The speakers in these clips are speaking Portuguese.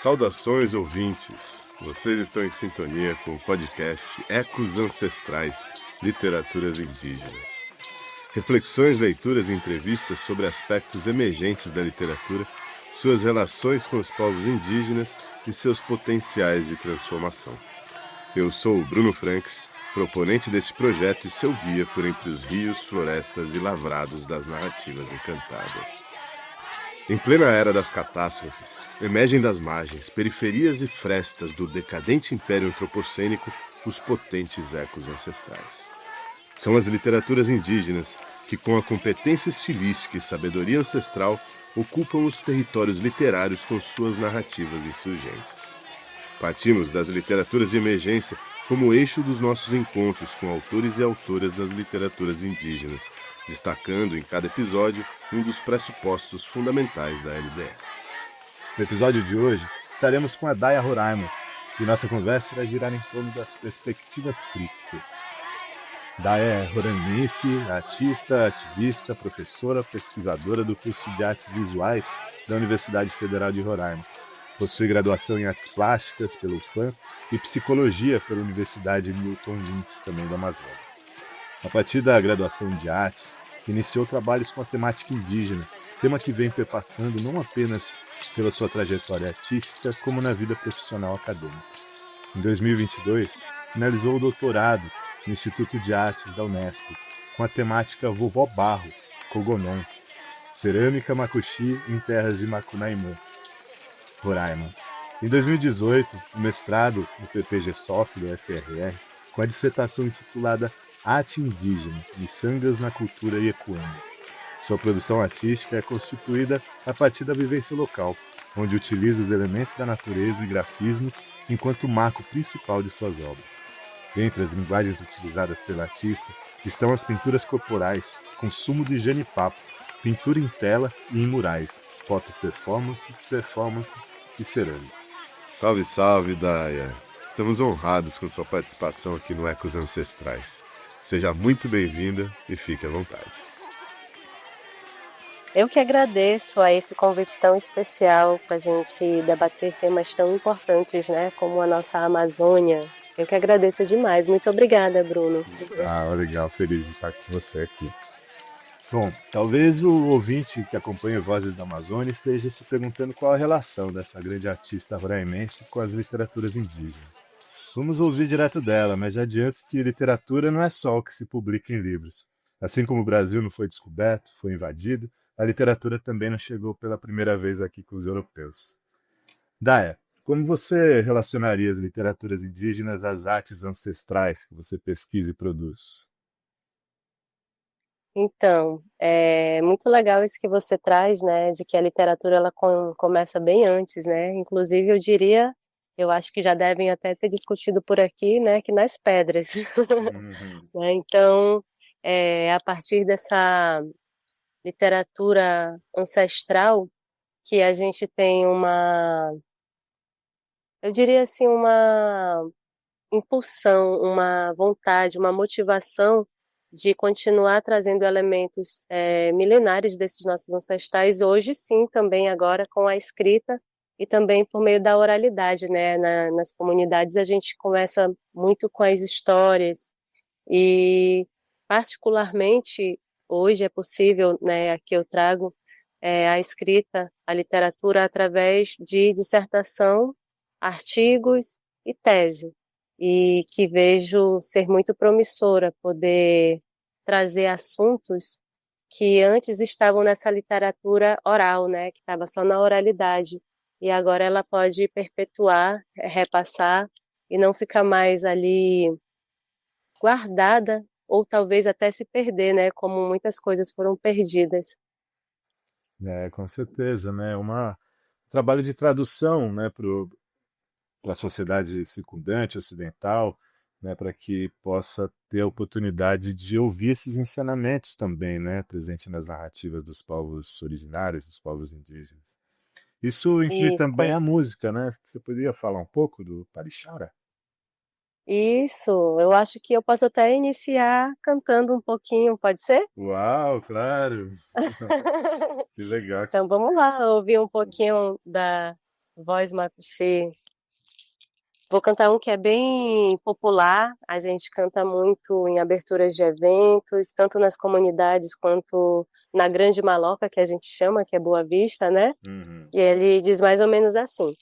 Saudações, ouvintes! Vocês estão em sintonia com o podcast Ecos Ancestrais, Literaturas Indígenas. Reflexões, leituras e entrevistas sobre aspectos emergentes da literatura, suas relações com os povos indígenas e seus potenciais de transformação. Eu sou o Bruno Franks, proponente deste projeto e seu guia por entre os rios, florestas e lavrados das narrativas encantadas. Em plena era das catástrofes, emergem das margens, periferias e frestas do decadente império antropocênico os potentes ecos ancestrais. São as literaturas indígenas que, com a competência estilística e sabedoria ancestral, ocupam os territórios literários com suas narrativas insurgentes. Partimos das literaturas de emergência como eixo dos nossos encontros com autores e autoras das literaturas indígenas, destacando em cada episódio um dos pressupostos fundamentais da LDE. No episódio de hoje, estaremos com a Daya Roraima, e nossa conversa irá girar em torno das perspectivas críticas. Daya é roraimense, artista, ativista, professora, pesquisadora do curso de Artes Visuais da Universidade Federal de Roraima. Possui graduação em Artes Plásticas pela UFAM e Psicologia pela Universidade Milton Lins, também do Amazonas. A partir da graduação de Artes, iniciou trabalhos com a temática indígena, tema que vem perpassando não apenas pela sua trajetória artística, como na vida profissional acadêmica. Em 2022, finalizou o doutorado no Instituto de Artes da Unesp, com a temática Vovó Barro, Kogonon, Cerâmica Macuxi em terras de Macunaíma, Roraima. Em 2018, o mestrado no PPG-SOF do FRR, com a dissertação intitulada Arte Indígena, Miçangas na Cultura Iekuana. Sua produção artística é constituída a partir da vivência local, onde utiliza os elementos da natureza e grafismos enquanto marco principal de suas obras. Dentre as linguagens utilizadas pela artista estão as pinturas corporais, consumo de jenipapo, pintura em tela e em murais, foto-performance, performance e cerâmica. Salve, salve, Daya! Estamos honrados com sua participação aqui no Ecos Ancestrais. Seja muito bem-vinda e fique à vontade. Eu que agradeço a esse convite tão especial para a gente debater temas tão importantes, né, como a nossa Amazônia. Eu que agradeço demais. Muito obrigada, Bruno. Legal, feliz de estar com você aqui. Bom, talvez o ouvinte que acompanha Vozes da Amazônia esteja se perguntando qual a relação dessa grande artista roraimense com as literaturas indígenas. Vamos ouvir direto dela, mas já adianto que literatura não é só o que se publica em livros. Assim como o Brasil não foi descoberto, foi invadido, a literatura também não chegou pela primeira vez aqui com os europeus. Daya, como você relacionaria as literaturas indígenas às artes ancestrais que você pesquisa e produz? Então, é muito legal isso que você traz, né, de que a literatura ela começa bem antes, né? Inclusive, eu acho que já devem até ter discutido por aqui, né, que nas pedras. Né? Então, a partir dessa literatura ancestral que a gente tem eu diria assim, uma impulsão, uma vontade, uma motivação de continuar trazendo elementos milenares desses nossos ancestrais, hoje sim, também agora com a escrita e também por meio da oralidade, né? Nas comunidades a gente começa muito com as histórias e particularmente hoje é possível, né, aqui eu trago a escrita, a literatura através de dissertação, artigos e tese, e que vejo ser muito promissora poder trazer assuntos que antes estavam nessa literatura oral, né, que estava só na oralidade, e agora ela pode perpetuar, repassar, e não ficar mais ali guardada, ou talvez até se perder, né, como muitas coisas foram perdidas. Com certeza, né? Trabalho de tradução, né, para a sociedade circundante, ocidental, né, para que possa ter a oportunidade de ouvir esses ensinamentos também, né, presente nas narrativas dos povos originários, dos povos indígenas. Isso inclui também Isso. a música, né? Você poderia falar um pouco do Parixara? Isso, eu acho que eu posso até iniciar cantando um pouquinho, pode ser? Uau, claro! Que legal. Então vamos lá, ouvir um pouquinho da Voz Macuxê. Vou cantar um que é bem popular, a gente canta muito em aberturas de eventos, tanto nas comunidades quanto na Grande Maloca, que a gente chama, que é Boa Vista, né? Uhum. E ele diz mais ou menos assim: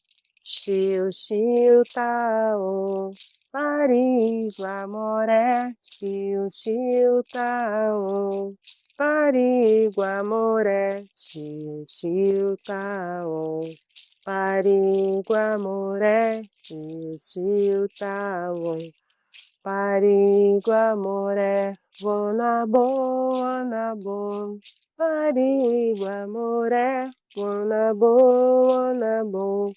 Chiu, chiu, taô, Paris, Guamoré, chiu, chiu, taô, Paris, Guamoré, chiu, chiu, taô, Paris, Guamoré, chiu, chiu, taô, Paris, Guamoré, na boa, Paris, Guamoré, na boa,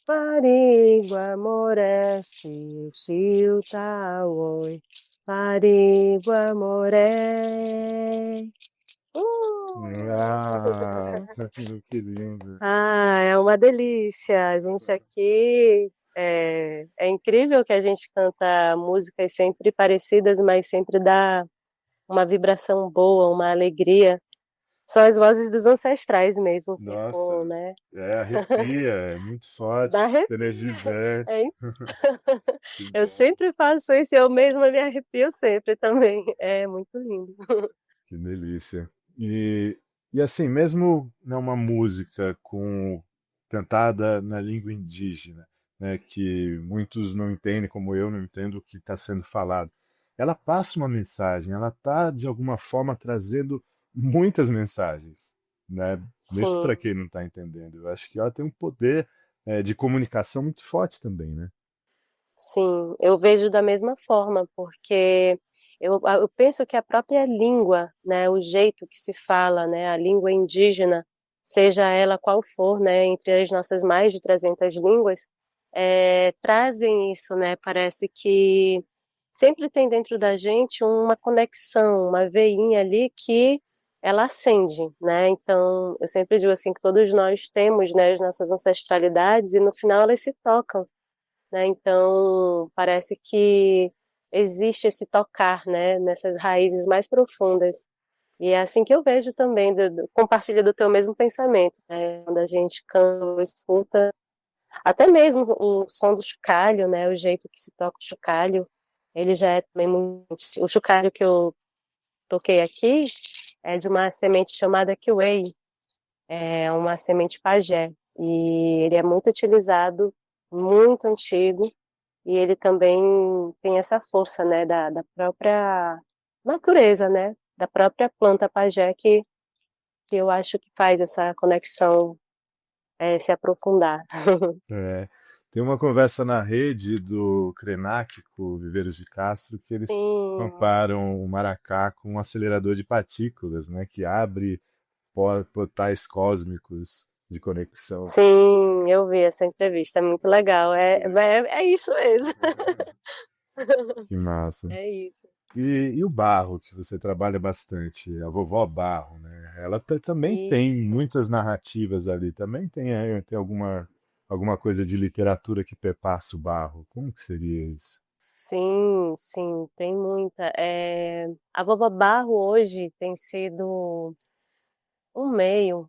Parigua, Moré, Chiu, Chiu, Taoi, Parigua, Moré. Ah, que lindo. É uma delícia. A gente aqui é incrível que a gente canta músicas sempre parecidas, mas sempre dá uma vibração boa, uma alegria. São as vozes dos ancestrais mesmo, que Nossa, ecoam, né? arrepia, é muito Dá forte, arrepio. É energizante. Que Eu bom, sempre faço isso e eu mesma me arrepio sempre também. É muito lindo. que delícia. E, e assim, mesmo uma música cantada na língua indígena, né, que muitos não entendem, como eu não entendo o que está sendo falado, ela passa uma mensagem, ela está de alguma forma trazendo muitas mensagens, né? Mesmo para Sim, quem não está entendendo. Eu acho que ela tem um poder de comunicação muito forte também, né? sim, eu vejo da mesma forma, porque eu penso que a própria língua, né, o jeito que se fala, né, a língua indígena, seja ela qual for, né, entre as nossas mais de 300 línguas, trazem isso, né, parece que sempre tem dentro da gente uma conexão, uma veinha ali que ela acende, né, então eu sempre digo assim que todos nós temos, né, as nossas ancestralidades e no final elas se tocam, né? Então, parece que existe esse tocar, né, nessas raízes mais profundas. E é assim que eu vejo também, compartilha do teu mesmo pensamento, né? Quando a gente canta, escuta, até mesmo o som do chocalho, né, o jeito que se toca o chocalho, ele já é também muito... O chocalho que eu toquei aqui é de uma semente chamada kiwei, é uma semente pajé, e ele é muito utilizado, muito antigo, e ele também tem essa força, né, da própria natureza, né, da própria planta pajé que eu acho que faz essa conexão se aprofundar. É, tem uma conversa na rede do Krenak com o Viveiros de Castro que eles Sim, comparam o maracá com um acelerador de partículas, né, que abre portais cósmicos de conexão. sim, eu vi essa entrevista, é muito legal, é isso mesmo, Que massa. é isso. E o barro, que você trabalha bastante, a vovó Barro, né? Ela também tem Isso. muitas narrativas ali, também tem alguma coisa de literatura que perpassa o barro. Como que seria isso? Sim, sim, tem muita. A Vovó Barro hoje tem sido um meio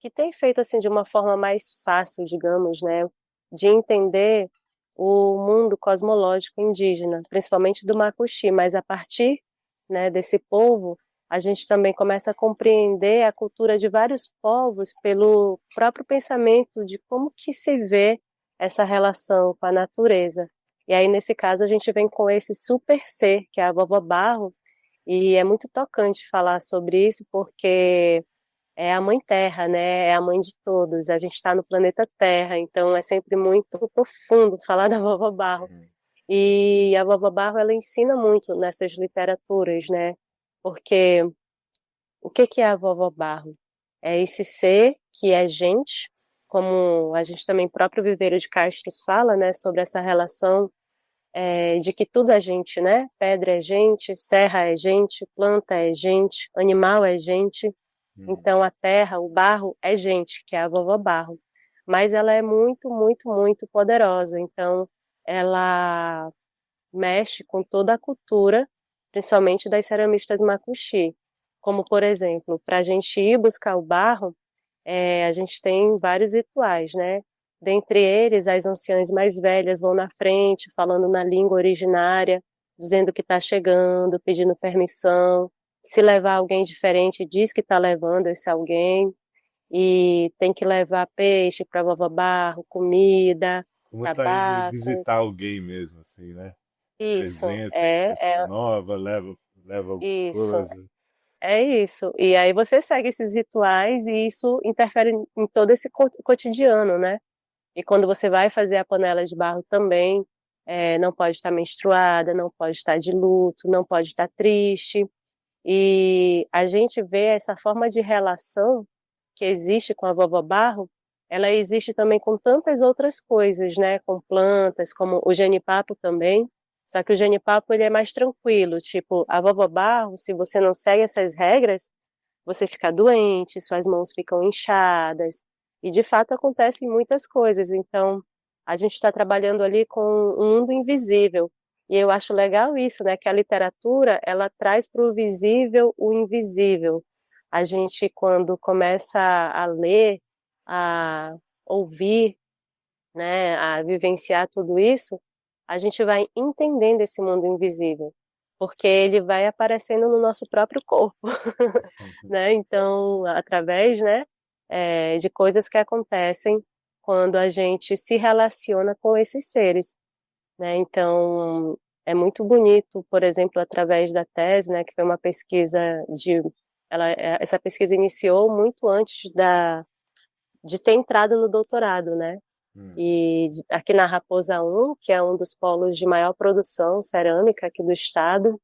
que tem feito assim de uma forma mais fácil, digamos, né, de entender o mundo cosmológico indígena, principalmente do Macuxi, mas a partir, né, desse povo, a gente também começa a compreender a cultura de vários povos pelo próprio pensamento de como que se vê essa relação com a natureza. E aí, nesse caso, a gente vem com esse super ser, que é a Vovó Barro, e é muito tocante falar sobre isso, porque é a mãe Terra, né? É a mãe de todos. A gente está no planeta Terra, então é sempre muito profundo falar da Vovó Barro. Uhum. E a Vovó Barro, ela ensina muito nessas literaturas, né? Porque o que que é a Vovó Barro? É esse ser que é gente, como a gente também próprio Viveiro de Castros fala, né? Sobre essa relação de que tudo é gente, né? Pedra é gente, serra é gente, planta é gente, animal é gente. Uhum. Então a terra, o barro é gente, que é a vovó Barro. Mas ela é muito, muito, muito poderosa. Então ela mexe com toda a cultura, principalmente das ceramistas macuxi. Como, por exemplo, para a gente ir buscar o barro, a gente tem vários rituais, né? Dentre eles, as anciãs mais velhas vão na frente, falando na língua originária, dizendo que está chegando, pedindo permissão. Se levar alguém diferente, diz que está levando esse alguém. E tem que levar peixe para vovó Barro, comida, Como tá tabaco. visitar alguém mesmo, assim, né? Isso, Apresenta aí pessoa nova, leva alguma isso. coisa. É isso. E aí você segue esses rituais e isso interfere em todo esse cotidiano, né? E quando você vai fazer a panela de barro também, não pode estar menstruada, não pode estar de luto, não pode estar triste. E a gente vê essa forma de relação que existe com a vovó Barro, ela existe também com tantas outras coisas, né? Com plantas, como o genipapo também. Só que o genipapo ele é mais tranquilo, tipo, a vovó Barro, se você não segue essas regras, você fica doente, suas mãos ficam inchadas, e de fato acontecem muitas coisas. Então, a gente está trabalhando ali com um mundo invisível. E eu acho legal isso, né? Que a literatura ela traz para o visível o invisível. A gente, quando começa a ler, a ouvir, né, a vivenciar tudo isso, a gente vai entendendo esse mundo invisível, porque ele vai aparecendo no nosso próprio corpo, né? Então, através, né, de coisas que acontecem quando a gente se relaciona com esses seres, né? Então, é muito bonito, por exemplo, através da tese, né, que foi uma pesquisa essa pesquisa iniciou muito antes de ter entrado no doutorado, né? Hum. E aqui na Raposa 1, que é um dos polos de maior produção cerâmica aqui do estado,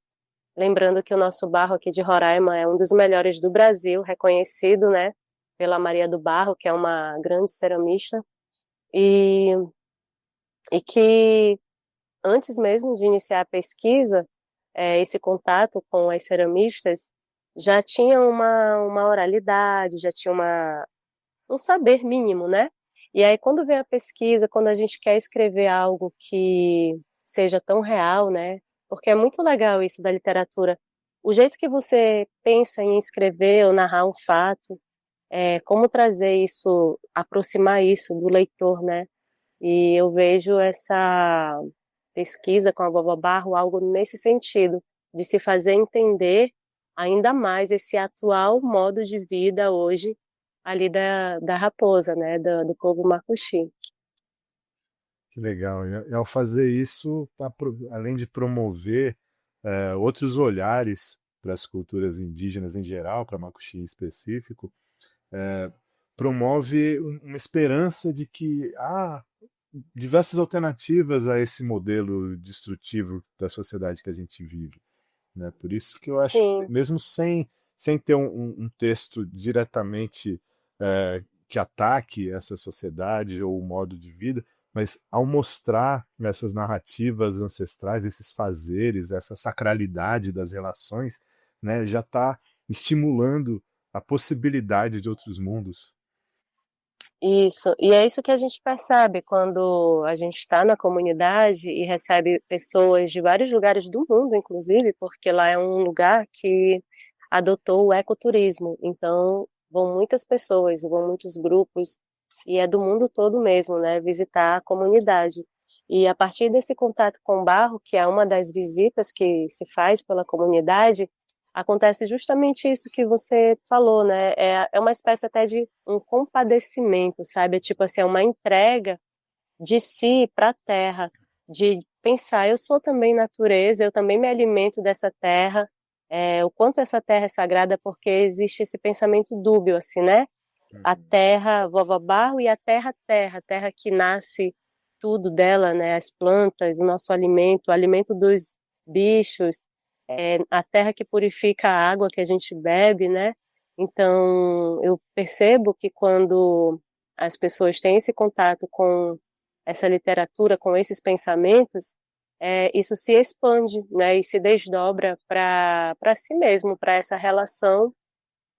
lembrando que o nosso barro aqui de Roraima é um dos melhores do Brasil, reconhecido, né, pela Maria do Barro, que é uma grande ceramista, e, e que antes mesmo de iniciar a pesquisa, esse contato com as ceramistas já tinha uma oralidade, já tinha um saber mínimo, né? E aí, quando vem a pesquisa, quando a gente quer escrever algo que seja tão real, né? Porque é muito legal isso da literatura. O jeito que você pensa em escrever ou narrar um fato, como trazer isso, aproximar isso do leitor, né? E eu vejo essa pesquisa com a Vovó Barro algo nesse sentido, de se fazer entender ainda mais esse atual modo de vida hoje ali da raposa, né, do povo macuxi. Que legal. E ao fazer isso, além de promover outros olhares para as culturas indígenas em geral, para Macuxi em específico, promove uma esperança de que há diversas alternativas a esse modelo destrutivo da sociedade que a gente vive, né? Por isso que eu acho que Sim, mesmo sem ter um texto diretamente que ataque essa sociedade ou o modo de vida, mas ao mostrar essas narrativas ancestrais, esses fazeres, essa sacralidade das relações, né, já está estimulando a possibilidade de outros mundos. isso. E é isso que a gente percebe quando a gente está na comunidade e recebe pessoas de vários lugares do mundo, inclusive, porque lá é um lugar que adotou o ecoturismo. Então, vão muitas pessoas, vão muitos grupos, e é do mundo todo mesmo, né? Visitar a comunidade. E a partir desse contato com o barro, que é uma das visitas que se faz pela comunidade, acontece justamente isso que você falou, né? É uma espécie até de um compadecimento, sabe? Tipo assim, é uma entrega de si para a terra, de pensar, eu sou também natureza, eu também me alimento dessa terra, o quanto essa terra é sagrada, porque existe esse pensamento dúbio, assim, né? A Uhum. terra, vovó Barro, e a terra, a terra que nasce tudo dela, né? As plantas, o nosso alimento, o alimento dos bichos, a terra que purifica a água que a gente bebe, né? Então, eu percebo que quando as pessoas têm esse contato com essa literatura, com esses pensamentos, isso se expande, né? E se desdobra para si mesmo, para essa relação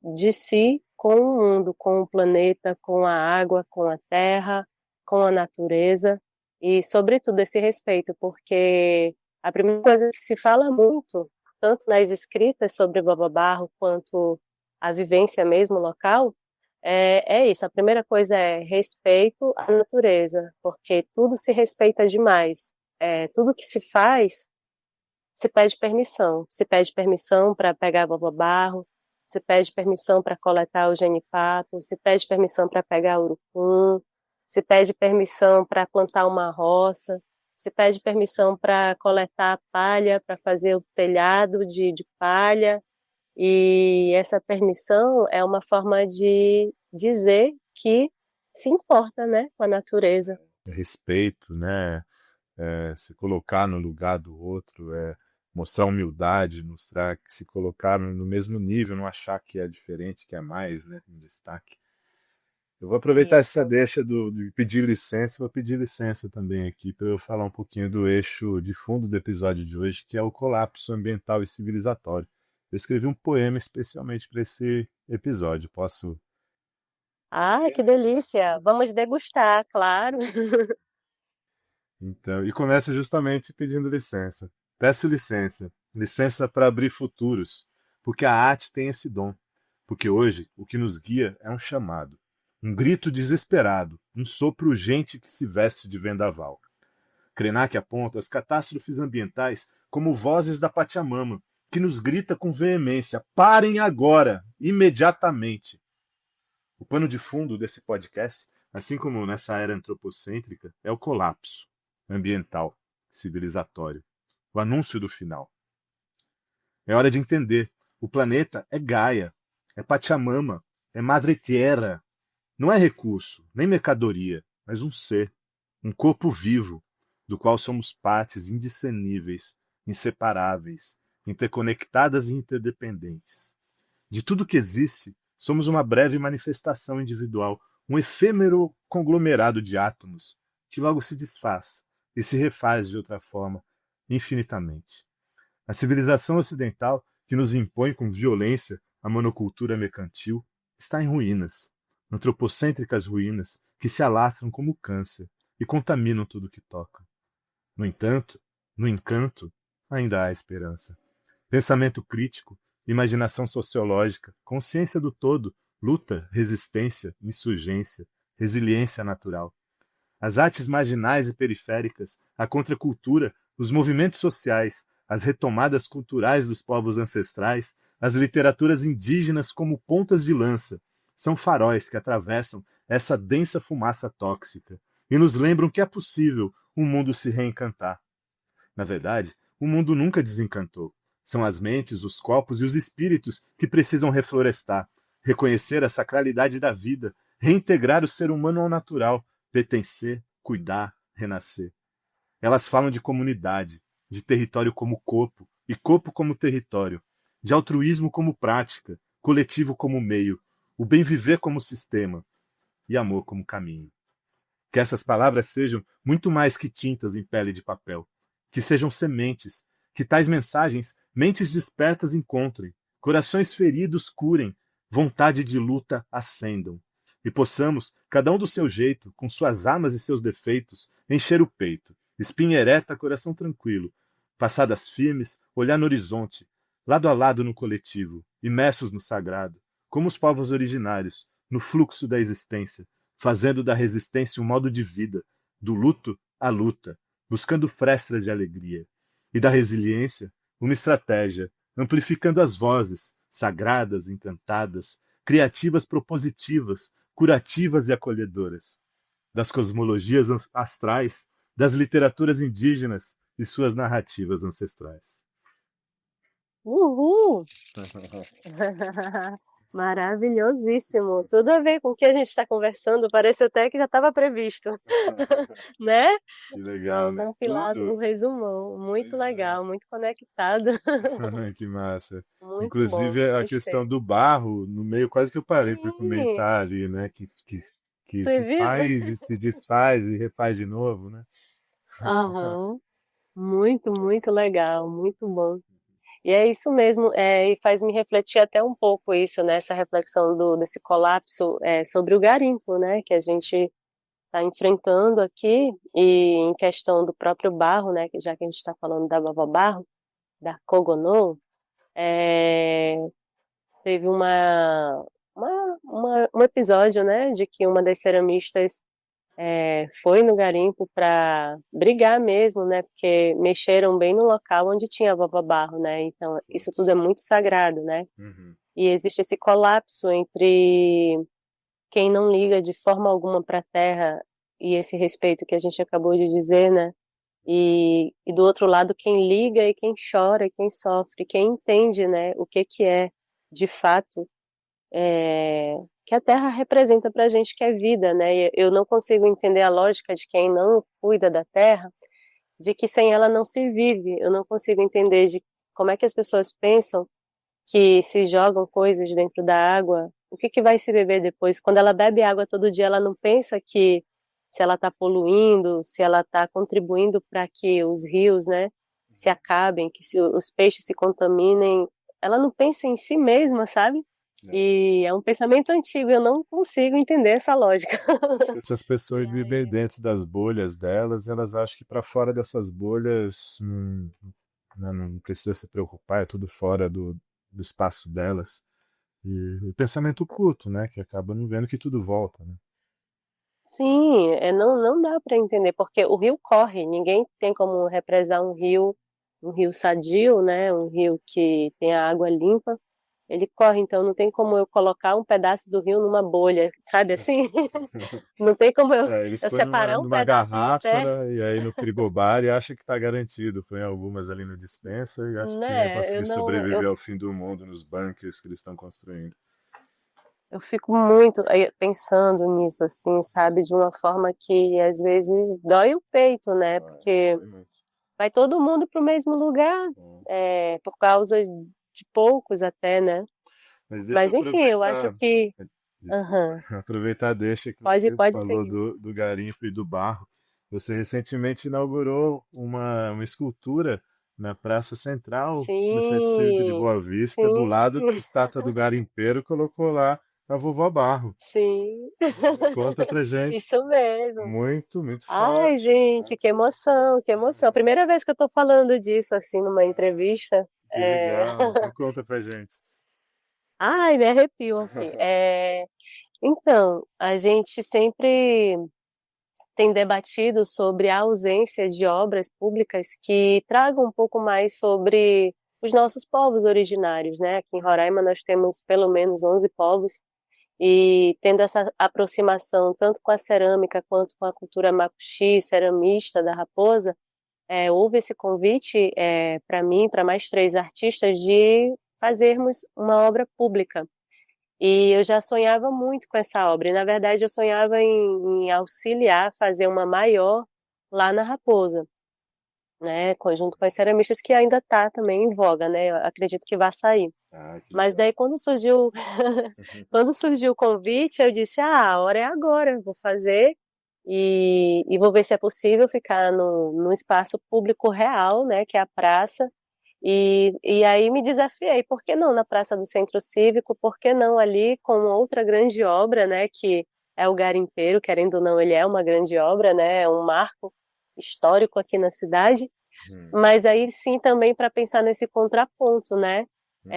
de si com o mundo, com o planeta, com a água, com a terra, com a natureza e, sobretudo, esse respeito, porque a primeira coisa que se fala muito, tanto nas escritas sobre Baba Barro quanto a vivência mesmo local, É isso. A primeira coisa é respeito à natureza, porque tudo se respeita demais. Tudo que se faz se pede permissão. Se pede permissão para pegar barro, se pede permissão para coletar o genipapo, se pede permissão para pegar urucum, se pede permissão para plantar uma roça, se pede permissão para coletar palha, para fazer o telhado de palha. E essa permissão é uma forma de dizer que se importa, né, com a natureza. Respeito, né? Se colocar no lugar do outro, mostrar humildade, mostrar que se colocar no mesmo nível, não achar que é diferente, que é mais, né? Um destaque. Eu vou aproveitar essa Isso. deixa de pedir licença, vou pedir licença também aqui para eu falar um pouquinho do eixo de fundo do episódio de hoje, que é o colapso ambiental e civilizatório. Eu escrevi um poema especialmente para esse episódio. Posso? Ah, que delícia! Vamos degustar, claro. Então, e começa justamente pedindo licença. Peço licença, licença para abrir futuros, porque a arte tem esse dom. Porque hoje o que nos guia é um chamado, um grito desesperado, um sopro urgente que se veste de vendaval. Krenak aponta as catástrofes ambientais como vozes da Pachamama, que nos grita com veemência: parem agora, imediatamente. O pano de fundo desse podcast, assim como nessa era antropocêntrica, é o colapso ambiental, civilizatório, o anúncio do final. É hora de entender: o planeta é Gaia, é Pachamama, é Madre Tierra. Não é recurso, nem mercadoria, mas um ser, um corpo vivo, do qual somos partes indiscerníveis, inseparáveis, interconectadas e interdependentes. De tudo que existe, somos uma breve manifestação individual, um efêmero conglomerado de átomos que logo se desfaz e se refaz de outra forma, infinitamente. A civilização ocidental, que nos impõe com violência a monocultura mercantil, está em ruínas, antropocêntricas ruínas que se alastram como câncer e contaminam tudo que toca. No entanto, no encanto, ainda há esperança. Pensamento crítico, imaginação sociológica, consciência do todo, luta, resistência, insurgência, resiliência natural. As artes marginais e periféricas, a contracultura, os movimentos sociais, as retomadas culturais dos povos ancestrais, as literaturas indígenas como pontas de lança, são faróis que atravessam essa densa fumaça tóxica e nos lembram que é possível um mundo se reencantar. Na verdade, o mundo nunca desencantou. São as mentes, os corpos e os espíritos que precisam reflorestar, reconhecer a sacralidade da vida, reintegrar o ser humano ao natural, pertencer, cuidar, renascer. Elas falam de comunidade, de território como corpo e corpo como território, de altruísmo como prática, coletivo como meio, o bem viver como sistema e amor como caminho. Que essas palavras sejam muito mais que tintas em pele de papel, que sejam sementes, que tais mensagens mentes despertas encontrem, corações feridos curem, vontade de luta acendam, e possamos, cada um do seu jeito, com suas armas e seus defeitos, encher o peito, espinha ereta, coração tranquilo, passadas firmes, olhar no horizonte, lado a lado no coletivo, imersos no sagrado, como os povos originários, no fluxo da existência, fazendo da resistência um modo de vida, do luto à luta, buscando frestas de alegria, e da resiliência uma estratégia, amplificando as vozes, sagradas, encantadas, criativas, propositivas, curativas e acolhedoras, das cosmologias astrais, das literaturas indígenas e suas narrativas ancestrais. Uhul! Maravilhosíssimo. Tudo a ver com o que a gente está conversando, parece até que já estava previsto, né? Que legal, né? Compilado, um Tudo. resumão. Muito Pois é. legal, muito conectado. Que massa. Muito bom, Inclusive a questão gostei. do barro, no meio quase que eu parei para Sim, comentar ali, né? Que você se viu? faz e se desfaz e refaz de novo, né? Aham. Muito, muito legal, muito bom. E é isso mesmo, e faz me refletir até um pouco isso, né, essa reflexão desse colapso sobre o garimpo, né, que a gente está enfrentando aqui, e em questão do próprio barro, né, que já que a gente está falando da vovó Barro, da Kogono, é, teve um episódio, né, de que uma das ceramistas foi no garimpo para brigar mesmo, né, porque mexeram bem no local onde tinha a vovó Barro, né, então isso tudo é muito sagrado, né, Uhum. e existe esse colapso entre quem não liga de forma alguma para a terra e esse respeito que a gente acabou de dizer, né, e do outro lado quem liga e quem chora e quem sofre, quem entende, né, o que é de fato que a terra representa para a gente, que é vida, né? Eu não consigo entender a lógica de quem não cuida da terra, de que sem ela não se vive. Eu não consigo entender de como é que as pessoas pensam que se jogam coisas dentro da água, o que vai se beber depois? Quando ela bebe água todo dia, ela não pensa que se ela está poluindo, se ela está contribuindo para que os rios, né, se acabem, que se os peixes se contaminem. Ela não pensa em si mesma, sabe? É. E é um pensamento antigo, eu não consigo entender essa lógica. Acho que essas E pessoas vivem aí, dentro das bolhas delas, elas acham que para fora dessas bolhas não precisa se preocupar, é tudo fora do espaço delas. E o pensamento curto, né? Que acaba não vendo que tudo volta, né? sim, não dá para entender, porque o rio corre, ninguém tem como represar um rio sadio, né? Um rio que tem a água limpa, ele corre, então não tem como eu colocar um pedaço do rio numa bolha, sabe assim? Não tem como É, eles eu põem separar um numa pedaço de garrafa, terra, né, e aí no frigobar e acha que está garantido. Põe algumas ali no dispensa e acha que vai né? conseguir sobreviver ao fim do mundo nos bunkers que eles estão construindo. Eu fico muito pensando nisso, assim, sabe, de uma forma que às vezes dói o peito, né? Ah, Porque foi muito vai todo mundo para o mesmo lugar, bom. por causa de poucos até, né? Mas deixa eu Mas enfim, eu acho aproveitar, que. desculpa, Aham. aproveitar deixa que você Pode falou seguir. do garimpo e do barro. Você recentemente inaugurou uma escultura na Praça Central do Centro Cívico de Sim, Boa Vista, do sim, lado da estátua do garimpeiro, colocou lá a vovó Barro. sim. Conta pra gente. Isso mesmo. Muito, muito Ai, forte. gente, que emoção, que emoção. Primeira vez que eu tô falando disso, assim, numa entrevista. Que legal. Então conta pra gente. Ai, me arrepio aqui. Então, a gente sempre tem debatido sobre a ausência de obras públicas que tragam um pouco mais sobre os nossos povos originários, né? Aqui em Roraima nós temos pelo menos 11 povos e tendo essa aproximação tanto com a cerâmica quanto com a cultura macuxi, ceramista da Raposa, houve esse convite para mim, para mais três artistas, de fazermos uma obra pública. E eu já sonhava muito com essa obra. E, na verdade, eu sonhava em auxiliar, fazer uma maior lá na Raposa, né? Junto com as ceramistas, que ainda está também em voga, né? Eu acredito que vai sair. Ah, que Mas legal. daí, quando surgiu o convite, eu disse: a hora é agora, eu vou fazer e vou ver se é possível ficar no espaço público real, né? Que é a praça e aí me desafiei, por que não na Praça do Centro Cívico, por que não ali com outra grande obra, né, que é o Garimpeiro, querendo ou não, ele é uma grande obra, né, é um marco histórico aqui na cidade, Uhum, mas aí sim também para pensar nesse contraponto, né, uhum,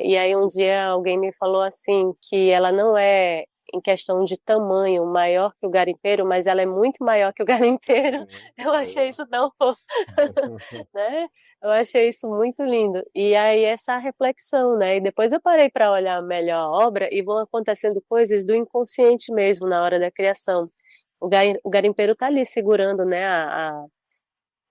e aí um dia alguém me falou assim, que ela não é em questão de tamanho maior que o garimpeiro, mas ela é muito maior que o garimpeiro. muito Eu achei maior. isso tão, né? Eu achei isso muito lindo. E aí essa reflexão, né? E depois eu parei para olhar melhor a obra e vão acontecendo coisas do inconsciente mesmo na hora da criação. O garimpeiro tá ali segurando, né?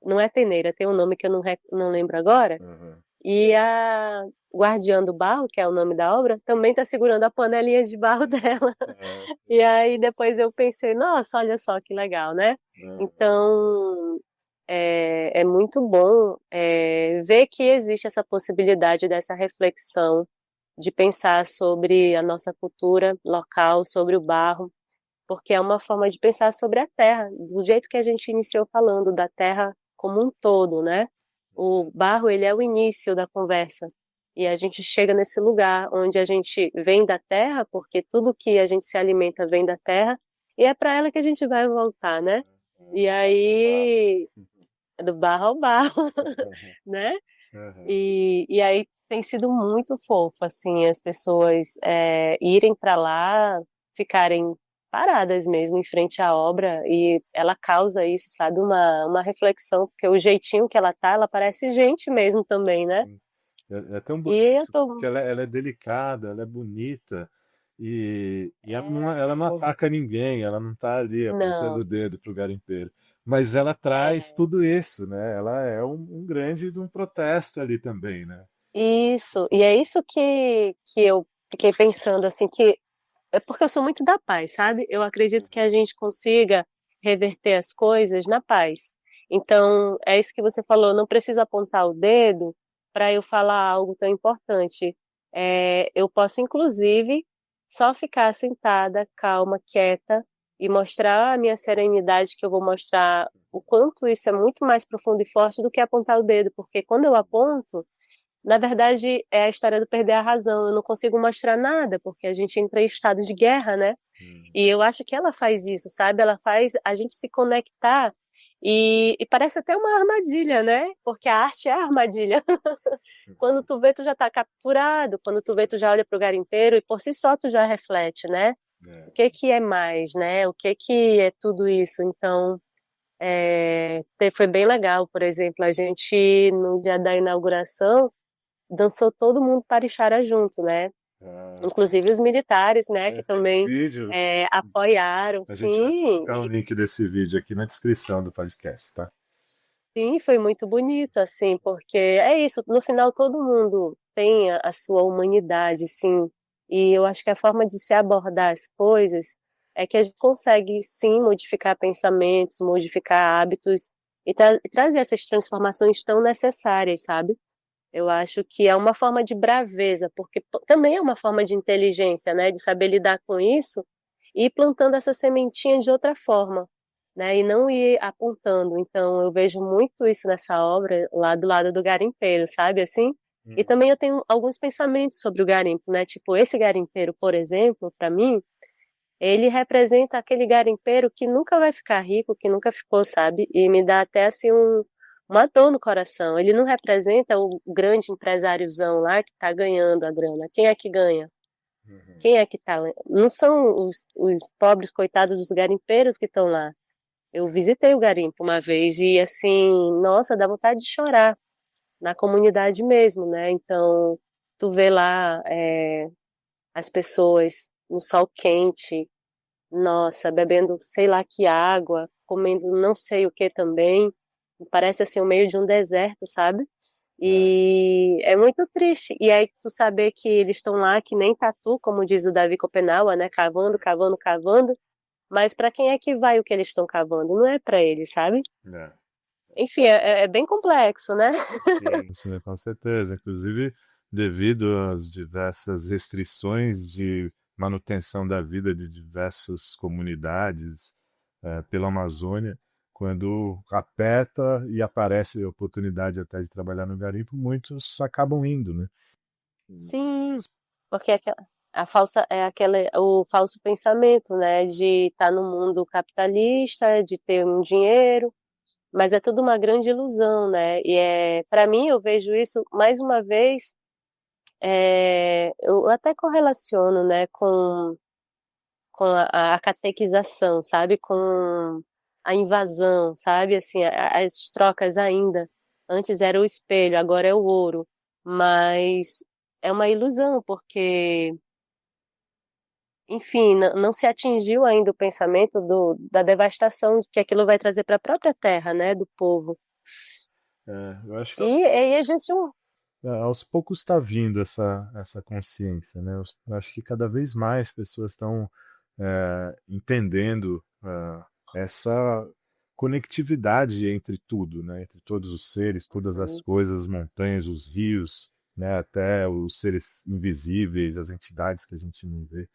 Não é peneira, tem um nome que eu não lembro agora. Uhum. E a Guardiã do Barro, que é o nome da obra, também está segurando a panelinha de barro dela. É, E aí depois eu pensei, nossa, olha só que legal, né? uhum, Então é muito bom ver que existe essa possibilidade dessa reflexão de pensar sobre a nossa cultura local, sobre o barro, porque é uma forma de pensar sobre a terra, do jeito que a gente iniciou falando, da terra como um todo, né? O barro, ele é o início da conversa. E a gente chega nesse lugar onde a gente vem da terra, porque tudo que a gente se alimenta vem da terra, e é para ela que a gente vai voltar, né? uhum. E Barro ao barro. aí, do barro ao barro, né? Aham. E aí tem sido muito fofo, assim, as pessoas irem para lá, ficarem paradas mesmo em frente à obra, e ela causa isso, sabe, uma reflexão, porque o jeitinho que ela tá, ela parece gente mesmo também, né? Sim. É tão E eu bonito, porque tô. ela é delicada, ela é bonita, e ela não ataca ninguém, ela não está ali apontando Não. o dedo pro garimpeiro. Mas ela traz É, tudo isso, né? Ela é um grande de um protesto ali também, né? isso, e é isso que eu fiquei pensando, assim, que é porque eu sou muito da paz, sabe? Eu acredito que a gente consiga reverter as coisas na paz. Então, é isso que você falou, não preciso apontar o dedo para eu falar algo tão importante. Eu posso, inclusive, só ficar sentada, calma, quieta e mostrar a minha serenidade, que eu vou mostrar o quanto isso é muito mais profundo e forte do que apontar o dedo, porque quando eu aponto, na verdade, é a história do perder a razão. Eu não consigo mostrar nada, porque a gente entra em estado de guerra, né? Hum. E eu acho que ela faz isso, sabe? Ela faz a gente se conectar e parece até uma armadilha, né? Porque a arte é a armadilha. Quando tu vê, tu já tá capturado. Quando tu vê, tu já olha pro garimpeiro e por si só tu já reflete, né? O É. que que é mais, né? O que que é tudo isso? Então, foi bem legal, por exemplo, a gente, no dia da inauguração, dançou todo mundo Parixara junto, né? Ah, Inclusive os militares, né, que tem um também vídeo, apoiaram, a gente vai sim, colocar o link desse vídeo aqui na descrição do podcast, tá? sim, foi muito bonito, assim, porque é isso, no final todo mundo tem a sua humanidade, sim, e eu acho que a forma de se abordar as coisas é que a gente consegue, sim, modificar pensamentos, modificar hábitos e trazer essas transformações tão necessárias, sabe? Eu acho que é uma forma de braveza, porque também é uma forma de inteligência, né, de saber lidar com isso e ir plantando essa sementinha de outra forma, né, e não ir apontando. Então, eu vejo muito isso nessa obra, lá do lado do garimpeiro, sabe, assim? E Hum. também eu tenho alguns pensamentos sobre o garimpo, né, tipo, esse garimpeiro, por exemplo, para mim, ele representa aquele garimpeiro que nunca vai ficar rico, que nunca ficou, sabe? E me dá até assim uma dor no coração. Ele não representa o grande empresáriozão lá que tá ganhando a grana. Quem é que ganha? Uhum. Quem é que tá? Não são os pobres coitados dos garimpeiros que estão lá. Eu visitei o garimpo uma vez e assim, nossa, dá vontade de chorar na comunidade mesmo, né? Então, tu vê lá as pessoas no sol quente, nossa, bebendo sei lá que água, comendo não sei o que também. Parece assim o meio de um deserto, sabe? É. E é muito triste. E aí tu saber que eles estão lá que nem tatu, como diz o Davi Copenaua, né? Cavando, cavando, cavando. Mas para quem é que vai o que eles estão cavando? Não é para eles, sabe? É. Enfim, é bem complexo, né? Sim, com certeza. Inclusive, devido às diversas restrições de manutenção da vida de diversas comunidades pela Amazônia, quando aperta e aparece a oportunidade até de trabalhar no garimpo, muitos acabam indo, né? Sim, porque o falso pensamento, né, de estar no mundo capitalista, de ter um dinheiro, mas é tudo uma grande ilusão, né? E para mim eu vejo isso mais uma vez, eu até correlaciono, né, com a catequização, sabe, com a invasão, sabe, assim, as trocas ainda. Antes era o espelho, agora é o ouro, mas é uma ilusão porque enfim, não se atingiu ainda o pensamento da devastação que aquilo vai trazer para a própria terra, né, do povo. Eu acho que E aí existe um. aos poucos está vindo essa consciência, né? Eu acho que cada vez mais pessoas estão entendendo essa conectividade entre tudo, né? Entre todos os seres, todas as coisas, as montanhas, os rios, né? Até os seres invisíveis, as entidades que a gente não vê.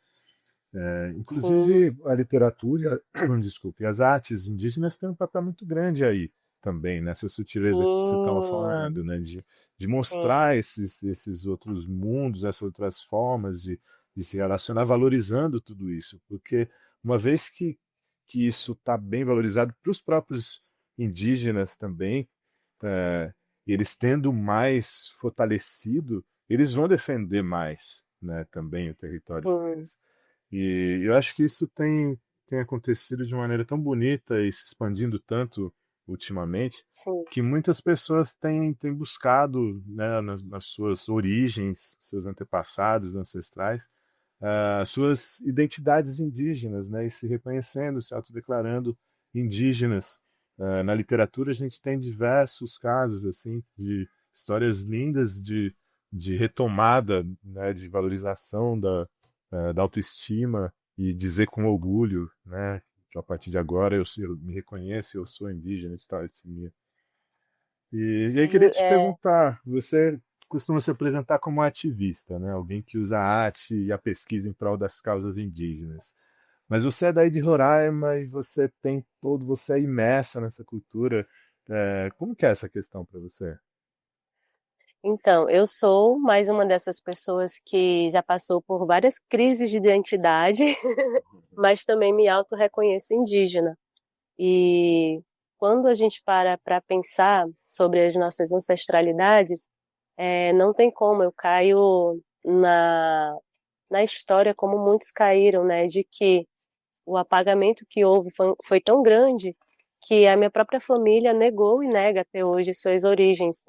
Sim, Inclusive a literatura, desculpe, as artes indígenas têm um papel muito grande aí também, nessa sutileza que você estava sim, falando, né? De sim, mostrar esses outros mundos, essas outras formas de se relacionar, valorizando tudo isso. Porque uma vez que isso está bem valorizado para os próprios indígenas também, eles tendo mais fortalecido, eles vão defender mais, né, também o território sim, deles. E eu acho que isso tem acontecido de uma maneira tão bonita e se expandindo tanto ultimamente, sim, que muitas pessoas têm buscado, né, nas suas origens, seus antepassados, ancestrais, as suas identidades indígenas, né, e se reconhecendo, se autodeclarando indígenas. Na literatura a gente tem diversos casos assim de histórias lindas de retomada, né, de valorização da autoestima e dizer com orgulho, né, que a partir de agora eu me reconheço, eu sou indígena de tal etnia. E aí queria sim, te perguntar, você costuma se apresentar como ativista, né? Alguém que usa a arte e a pesquisa em prol das causas indígenas. Mas você é daí de Roraima e você é imersa nessa cultura. Como que é essa questão para você? Então, eu sou mais uma dessas pessoas que já passou por várias crises de identidade, mas também me auto-reconheço indígena. E quando a gente para pensar sobre as nossas ancestralidades, não tem como, eu caio na história como muitos caíram, né, de que o apagamento que houve foi tão grande que a minha própria família negou e nega até hoje suas origens.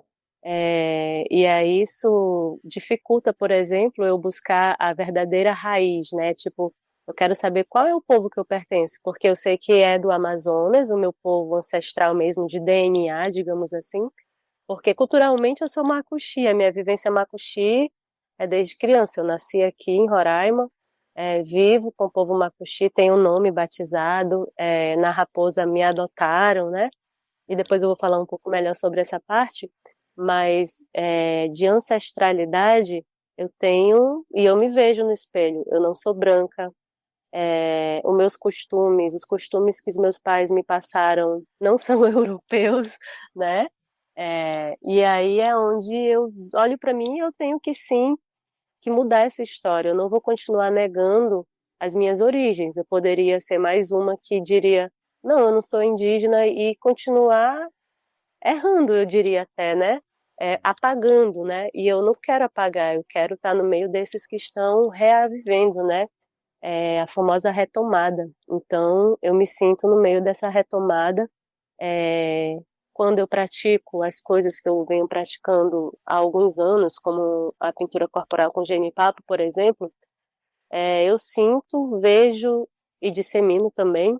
E aí isso dificulta, por exemplo, eu buscar a verdadeira raiz, né? Tipo, eu quero saber qual é o povo que eu pertenço, porque eu sei que é do Amazonas, o meu povo ancestral mesmo, de DNA, digamos assim, porque culturalmente eu sou macuxi, a minha vivência macuxi é desde criança. Eu nasci aqui em Roraima, vivo com o povo macuxi, tenho um nome batizado, na Raposa me adotaram, né? E depois eu vou falar um pouco melhor sobre essa parte, mas de ancestralidade eu tenho e eu me vejo no espelho. Eu não sou branca. Os meus costumes, os costumes que os meus pais me passaram não são europeus, né? E aí é onde eu olho para mim e eu tenho que sim que mudar essa história. Eu não vou continuar negando as minhas origens. Eu poderia ser mais uma que diria, não, eu não sou indígena e continuar errando, eu diria até, né? Apagando, né? E eu não quero apagar, eu quero estar no meio desses que estão reavivendo, né? A famosa retomada. Então, eu me sinto no meio dessa retomada. É, quando eu pratico as coisas que eu venho praticando há alguns anos, como a pintura corporal com genipapo, por exemplo, eu sinto, vejo e dissemino também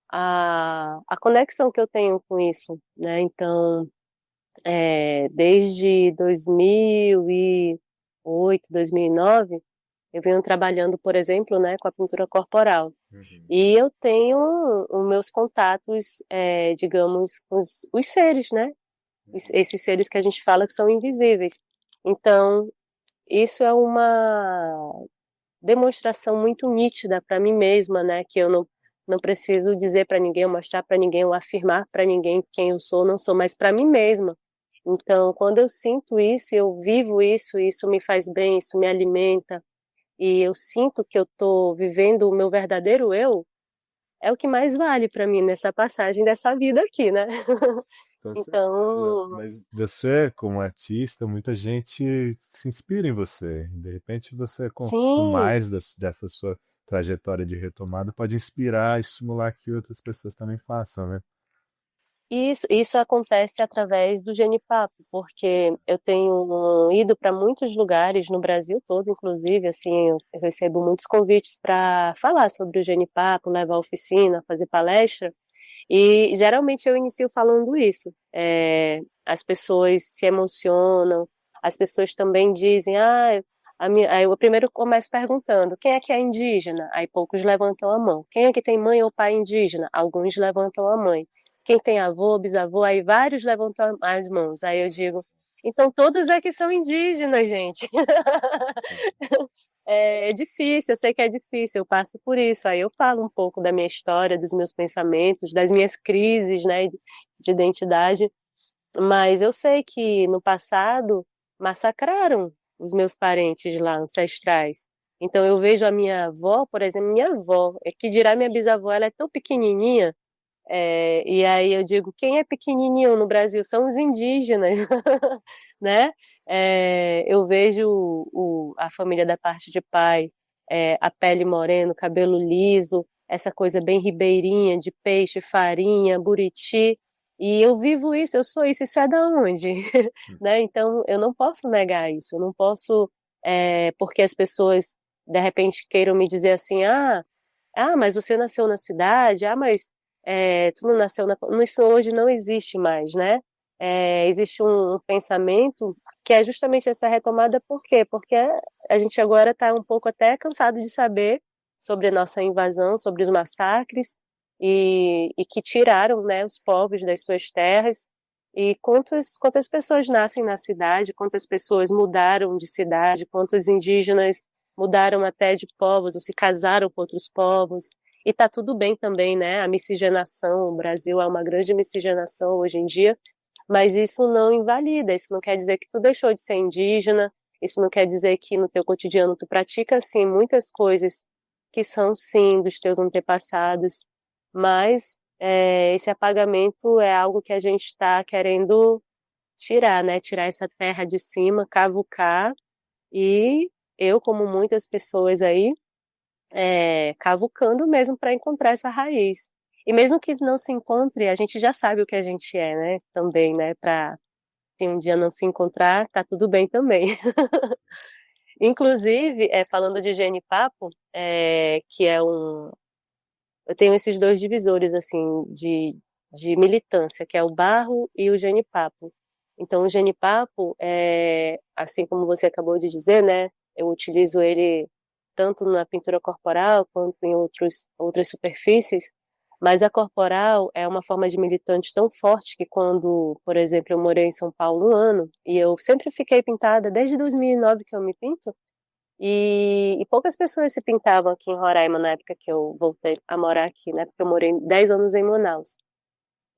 a conexão que eu tenho com isso, né? Então, desde 2008, 2009, eu venho trabalhando, por exemplo, né, com a pintura corporal. Uhum. E eu tenho os meus contatos, digamos, com os seres, né? Esses seres que a gente fala que são invisíveis. Então, isso é uma demonstração muito nítida para mim mesma, né? Que eu não preciso dizer para ninguém, ou mostrar para ninguém, ou afirmar para ninguém quem eu sou, não sou, mas para mim mesma. Então, quando eu sinto isso, eu vivo isso, isso me faz bem, isso me alimenta, e eu sinto que eu estou vivendo o meu verdadeiro eu, é o que mais vale para mim nessa passagem dessa vida aqui, né? Com certeza. Então, Mas você, como artista, muita gente se inspira em você. De repente, você contando sim, mais dessa sua trajetória de retomada pode inspirar e estimular que outras pessoas também façam, né? isso acontece através do Genipapo, porque eu tenho ido para muitos lugares no Brasil todo, inclusive, assim, eu recebo muitos convites para falar sobre o Genipapo, levar oficina, fazer palestra, e geralmente eu inicio falando isso. As pessoas se emocionam, as pessoas também dizem, aí eu primeiro começo perguntando, quem é que é indígena? Aí poucos levantam a mão. Quem é que tem mãe ou pai indígena? Alguns levantam a mãe. Quem tem avô, bisavô? Aí vários levantam as mãos. Aí eu digo, então todos aqui são indígenas, gente. É difícil, eu sei que é difícil, eu passo por isso. Aí eu falo um pouco da minha história, dos meus pensamentos, das minhas crises, né, de identidade. Mas eu sei que no passado massacraram os meus parentes lá, ancestrais. Então eu vejo a minha avó, por exemplo, minha avó, que dirá minha bisavó, ela é tão pequenininha, E aí eu digo, quem é pequenininho no Brasil são os indígenas, né? Eu vejo a família da parte de pai, a pele morena, o cabelo liso, essa coisa bem ribeirinha de peixe, farinha, buriti, e eu vivo isso, eu sou isso é da onde? Né? Então eu não posso negar isso, eu não posso, porque as pessoas de repente queiram me dizer assim, mas você nasceu na cidade, mas tu não nasceu na... Isso hoje não existe mais, né? Existe um pensamento que é justamente essa retomada, por quê? Porque a gente agora está um pouco até cansado de saber sobre a nossa invasão, sobre os massacres, e que tiraram, né, os povos das suas terras, e quantas pessoas nascem na cidade, quantas pessoas mudaram de cidade, quantos indígenas mudaram até de povos, ou se casaram com outros povos, e tá tudo bem também, né? A miscigenação, o Brasil é uma grande miscigenação hoje em dia, mas isso não invalida, isso não quer dizer que tu deixou de ser indígena, isso não quer dizer que no teu cotidiano tu pratica, sim, muitas coisas que são, sim, dos teus antepassados, mas esse apagamento é algo que a gente está querendo tirar, né? Tirar essa terra de cima, cavucar, e eu, como muitas pessoas aí, cavucando mesmo para encontrar essa raiz. E mesmo que não se encontre, a gente já sabe o que a gente é, né? Também, né? Para se um dia não se encontrar, tá tudo bem também. Inclusive, falando de genipapo, que é um, eu tenho esses dois divisores assim de militância, que é o barro e o genipapo. Então, o genipapo, assim como você acabou de dizer, né? Eu utilizo ele tanto na pintura corporal quanto em outras superfícies, mas a corporal é uma forma de militante tão forte que quando, por exemplo, eu morei em São Paulo um ano, e eu sempre fiquei pintada, desde 2009 que eu me pinto, e poucas pessoas se pintavam aqui em Roraima na época que eu voltei a morar aqui, né? Porque eu morei 10 anos em Manaus.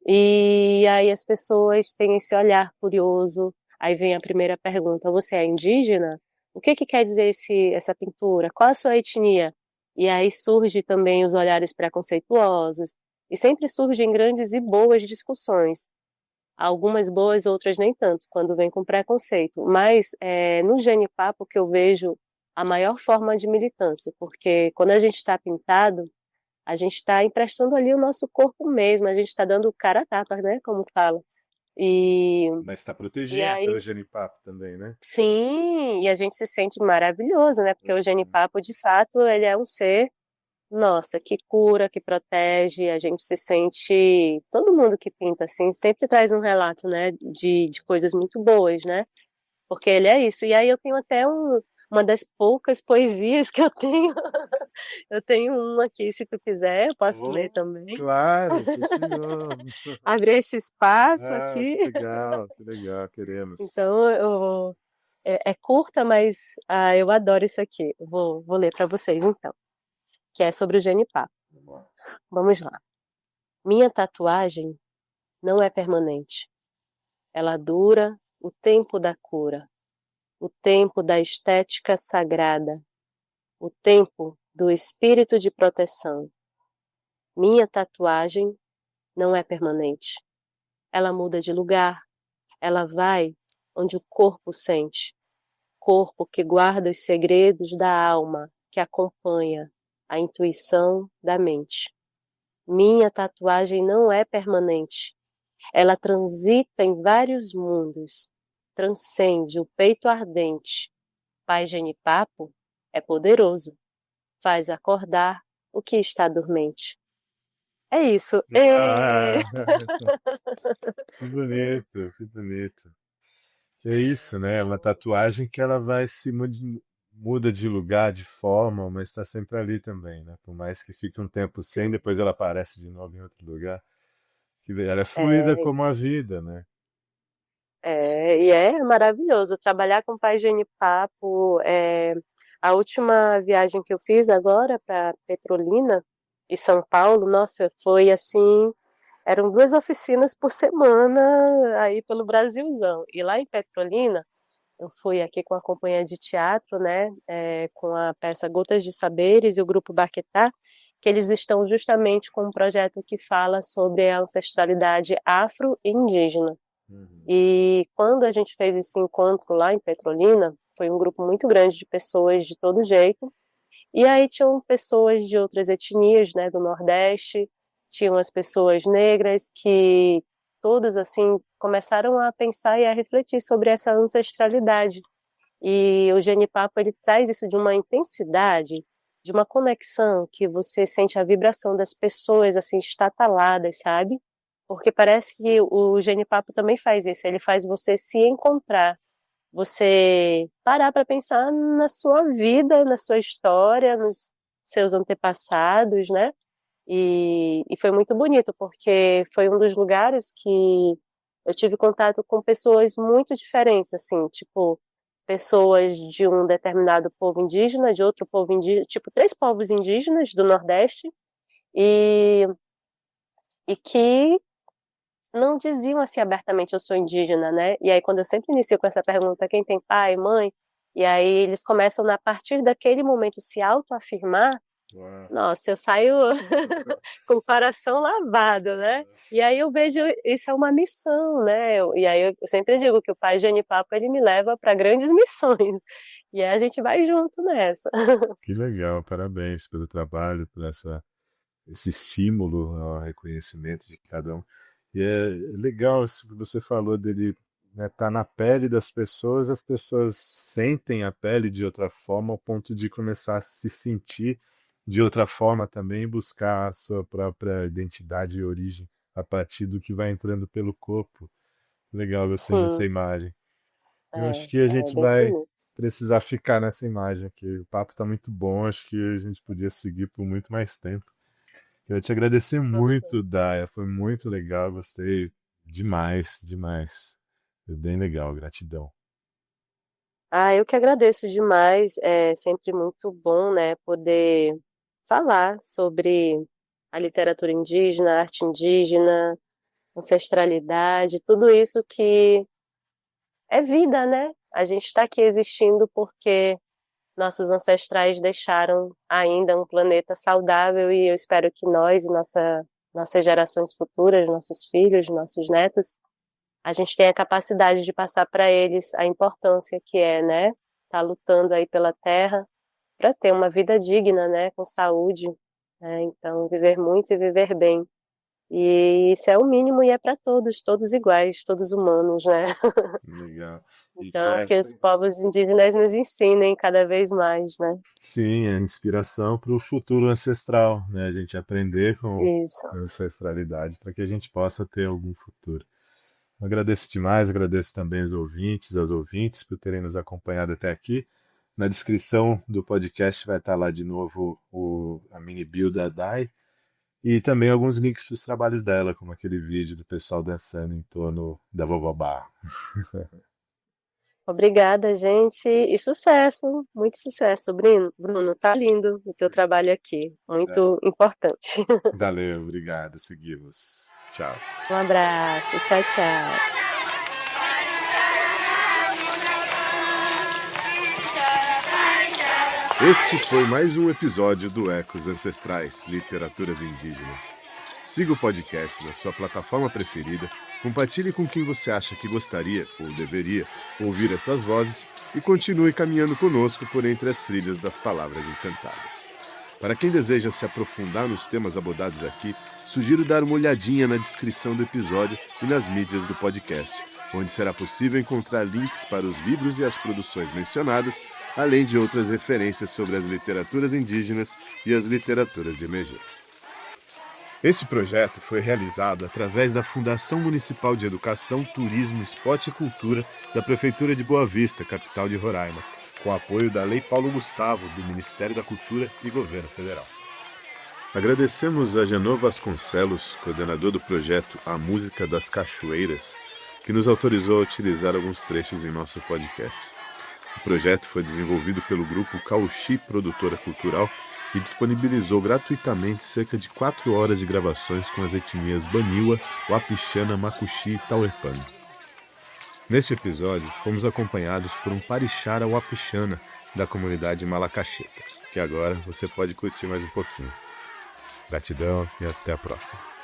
E aí as pessoas têm esse olhar curioso. Aí vem a primeira pergunta: você é indígena? O que que quer dizer essa pintura? Qual a sua etnia? E aí surge também os olhares preconceituosos. E sempre surgem grandes e boas discussões. Algumas boas, outras nem tanto, quando vem com preconceito. Mas no genipapo que eu vejo a maior forma de militância, porque quando a gente está pintado, a gente está emprestando ali o nosso corpo mesmo, a gente está dando cara a tapa, né, como fala. E, Mas está e protegendo aí, o genipapo também, né? sim, e a gente se sente maravilhoso, né, porque o genipapo, de fato, ele é um ser, nossa, que cura, que protege, a gente se sente, todo mundo que pinta, assim, sempre traz um relato, né, de coisas muito boas, né, porque ele é isso. E aí eu tenho até uma das poucas poesias que eu tenho. Eu tenho uma aqui, se tu quiser, eu posso ler Oh, também. claro, sim, senhor. Abrir esse espaço Ah, aqui. que legal, queremos. Então, é curta, mas eu adoro isso aqui. Vou ler para vocês, então, que é sobre o genipapo. Vamos lá. Minha tatuagem não é permanente. Ela dura o tempo da cura, o tempo da estética sagrada, o tempo do espírito de proteção. Minha tatuagem não é permanente. Ela muda de lugar, ela vai onde o corpo sente. Corpo que guarda os segredos da alma, que acompanha a intuição da mente. Minha tatuagem não é permanente. Ela transita em vários mundos, transcende o peito ardente. Pai Genipapo é poderoso, faz acordar o que está dormente. É isso. Ah, que bonito, que bonito. É isso, né? É uma tatuagem que ela vai muda de lugar, de forma, mas está sempre ali também, né? Por mais que fique um tempo sem, depois ela aparece de novo em outro lugar. Ela é fluida É, como a vida, né? e é maravilhoso trabalhar com Pai Genipapo. A última viagem que eu fiz agora para Petrolina e São Paulo, nossa, foi assim, eram 2 oficinas por semana aí pelo Brasilzão. E lá em Petrolina, eu fui aqui com a companhia de teatro, né, com a peça Gotas de Saberes e o grupo Baquetá, que eles estão justamente com um projeto que fala sobre a ancestralidade afro-indígena. E quando a gente fez esse encontro lá em Petrolina, foi um grupo muito grande de pessoas de todo jeito, e aí tinham pessoas de outras etnias, né, do Nordeste, tinham as pessoas negras que todos assim começaram a pensar e a refletir sobre essa ancestralidade. E o Genipapo ele traz isso de uma intensidade, de uma conexão que você sente a vibração das pessoas assim estataladas, sabe? Porque parece que o Genipapo também faz isso, ele faz você se encontrar, você parar para pensar na sua vida, na sua história, nos seus antepassados, né? E foi muito bonito, porque foi um dos lugares que eu tive contato com pessoas muito diferentes, assim, tipo, pessoas de um determinado povo indígena, de outro povo indígena, tipo, 3 povos indígenas do Nordeste, e, e que não diziam assim abertamente eu sou indígena, né? E aí quando eu sempre inicio com essa pergunta, quem tem pai, mãe, e aí eles começam a partir daquele momento se autoafirmar, Uau. nossa, eu saio com o coração lavado, né? E aí eu vejo isso é uma missão, né? E aí eu sempre digo que o pai Genipapo ele me leva para grandes missões. E aí a gente vai junto nessa. Que legal, parabéns pelo trabalho, por esse estímulo ao reconhecimento de cada um. E é legal isso que você falou dele, né, tá na pele das pessoas, as pessoas sentem a pele de outra forma ao ponto de começar a se sentir de outra forma também e buscar a sua própria identidade e origem a partir do que vai entrando pelo corpo. Legal, gostei dessa Sim, imagem. Eu acho que a é gente bem vai bonito. precisar ficar nessa imagem aqui. O papo está muito bom, acho que a gente podia seguir por muito mais tempo. Eu te agradecer muito, Daya, foi muito legal, gostei demais, demais. Foi bem legal, gratidão. Ah, eu que agradeço demais. É sempre muito bom, né, poder falar sobre a literatura indígena, a arte indígena, ancestralidade, tudo isso que é vida, né? A gente está aqui existindo porque nossos ancestrais deixaram ainda um planeta saudável e eu espero que nós e nossas gerações futuras, nossos filhos, nossos netos, a gente tenha a capacidade de passar para eles a importância que é, né? Tá lutando aí pela terra para ter uma vida digna, né? Com saúde, né? Então, viver muito e viver bem. E isso é o mínimo e é para todos, todos iguais, todos humanos, né? Legal. E que Então, que os povos indígenas nos ensinem cada vez mais, né? sim, é inspiração para o futuro ancestral, né? A gente aprender com Isso. a ancestralidade para que a gente possa ter algum futuro. Agradeço demais, agradeço também aos ouvintes, aos ouvintes por terem nos acompanhado até aqui. Na descrição do podcast vai estar lá de novo a mini bio da Dai e também alguns links para os trabalhos dela, como aquele vídeo do pessoal dançando em torno da Vovobá. Obrigada, gente, e sucesso, muito sucesso, Bruno. Bruno, tá lindo o teu trabalho aqui, muito importante. Valeu, obrigado, seguimos. Tchau. Um abraço, tchau, tchau. Este foi mais um episódio do Ecos Ancestrais, Literaturas Indígenas. Siga o podcast na sua plataforma preferida, compartilhe com quem você acha que gostaria ou deveria ouvir essas vozes e continue caminhando conosco por entre as trilhas das palavras encantadas. Para quem deseja se aprofundar nos temas abordados aqui, sugiro dar uma olhadinha na descrição do episódio e nas mídias do podcast, onde será possível encontrar links para os livros e as produções mencionadas, além de outras referências sobre as literaturas indígenas e as literaturas de emergência. Este projeto foi realizado através da Fundação Municipal de Educação, Turismo, Esporte e Cultura da Prefeitura de Boa Vista, capital de Roraima, com apoio da Lei Paulo Gustavo, do Ministério da Cultura e Governo Federal. Agradecemos a Genô Vasconcelos, coordenador do projeto A Música das Cachoeiras, que nos autorizou a utilizar alguns trechos em nosso podcast. O projeto foi desenvolvido pelo grupo Cauxi Produtora Cultural e disponibilizou gratuitamente cerca de 4 horas de gravações com as etnias Baniwa, Wapixana, Macuxi e Tauerpano. Neste episódio, fomos acompanhados por um parixara Wapixana da comunidade Malacacheta, que agora você pode curtir mais um pouquinho. Gratidão e até a próxima.